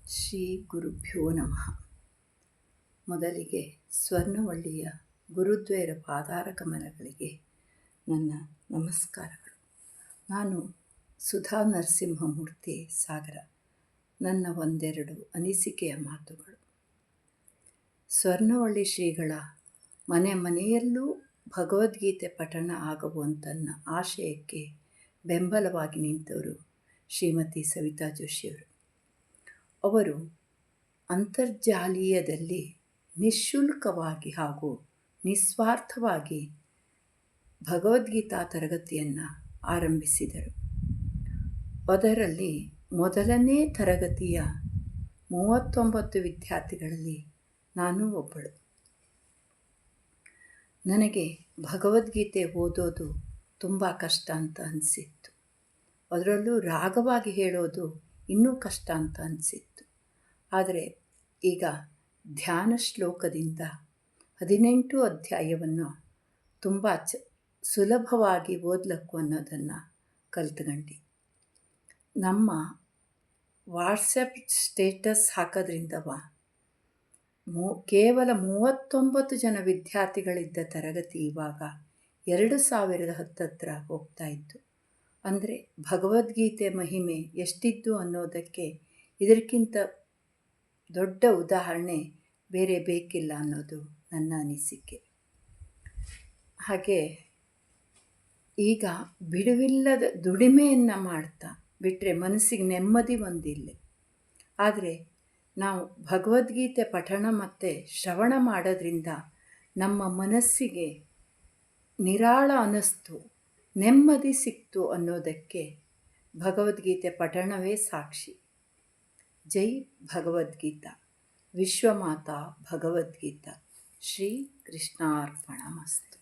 ಶ್ರೀ ಗುರುಭ್ಯೋ ನಮಃ. ಮೊದಲಿಗೆ ಸ್ವರ್ಣವಳ್ಳಿಯ ಗುರುದ್ವೈರ ಪಾದಾರ ಕಮಲಗಳಿಗೆ ನನ್ನ ನಮಸ್ಕಾರಗಳು. ನಾನು ಸುಧಾ ನರಸಿಂಹಮೂರ್ತಿ ಸಾಗರ. ನನ್ನ ಒಂದೆರಡು ಅನಿಸಿಕೆಯ ಮಾತುಗಳು. ಸ್ವರ್ಣವಳ್ಳಿ ಶ್ರೀಗಳ ಮನೆ ಮನೆಯಲ್ಲೂ ಭಗವದ್ಗೀತೆ ಪಠಣ ಆಗುವಂತನ್ನ ಆಶಯಕ್ಕೆ ಬೆಂಬಲವಾಗಿ ನಿಂತವರು ಶ್ರೀಮತಿ ಸವಿತಾ ಜೋಶಿಯವರು. ಅವರು ಅಂತರ್ಜಾಲೀಯದಲ್ಲಿ ನಿಶ್ಶುಲ್ಕವಾಗಿ ಹಾಗೂ ನಿಸ್ವಾರ್ಥವಾಗಿ ಭಗವದ್ಗೀತಾ ತರಗತಿಯನ್ನು ಆರಂಭಿಸಿದರು. ಅದರಲ್ಲಿ ಮೊದಲನೇ ತರಗತಿಯ 39 ವಿದ್ಯಾರ್ಥಿಗಳಲ್ಲಿ ನಾನೂ ಒಬ್ಬಳು. ನನಗೆ ಭಗವದ್ಗೀತೆ ಓದೋದು ತುಂಬ ಕಷ್ಟ ಅಂತ ಅನಿಸಿತ್ತು. ಅದರಲ್ಲೂ ರಾಗವಾಗಿ ಹೇಳೋದು ಇನ್ನೂ ಕಷ್ಟ ಅಂತ ಅನಿಸಿತ್ತು. ಆದರೆ ಈಗ ಧ್ಯಾನ ಶ್ಲೋಕದಿಂದ 18 ಅಧ್ಯಾಯವನ್ನು ತುಂಬ ಸುಲಭವಾಗಿ ಓದಲಕ್ಕು ಅನ್ನೋದನ್ನು ಕಲ್ತ್ಕೊಂಡೆ. ನಮ್ಮ ವಾಟ್ಸಪ್ ಸ್ಟೇಟಸ್ ಹಾಕೋದ್ರಿಂದವ ಕೇವಲ 39 ಜನ ವಿದ್ಯಾರ್ಥಿಗಳಿದ್ದ ತರಗತಿ ಇವಾಗ 2010 ಹೋಗ್ತಾಯಿತ್ತು. ಅಂದರೆ ಭಗವದ್ಗೀತೆ ಮಹಿಮೆ ಎಷ್ಟಿದ್ದು ಅನ್ನೋದಕ್ಕೆ ಇದಕ್ಕಿಂತ ದೊಡ್ಡ ಉದಾಹರಣೆ ಬೇರೆ ಬೇಕಿಲ್ಲ ಅನ್ನೋದು ನನ್ನ ಅನಿಸಿಕೆ. ಹಾಗೆ ಈಗ ಬಿಡುವಿಲ್ಲದ ದುಡಿಮೆಯನ್ನು ಮಾಡ್ತಾ ಬಿಟ್ಟರೆ ಮನಸ್ಸಿಗೆ ನೆಮ್ಮದಿ ಒಂದಿಲ್ಲ. ಆದರೆ ನಾವು ಭಗವದ್ಗೀತೆ ಪಠಣ ಮತ್ತು ಶ್ರವಣ ಮಾಡೋದ್ರಿಂದ ನಮ್ಮ ಮನಸ್ಸಿಗೆ ನಿರಾಳ ಅನ್ನಿಸ್ತು, ನೆಮ್ಮದಿ ಸಿಕ್ತು ಅನ್ನೋದಕ್ಕೆ ಭಗವದ್ಗೀತೆ ಪಠಣವೇ ಸಾಕ್ಷಿ. ಜೈ ಭಗವದ್ಗೀತಾ. ವಿಶ್ವಮಾತಾ ಭಗವದ್ಗೀತಾ. ಶ್ರೀ ಕೃಷ್ಣಾರ್ಪಣಮಸ್ತು.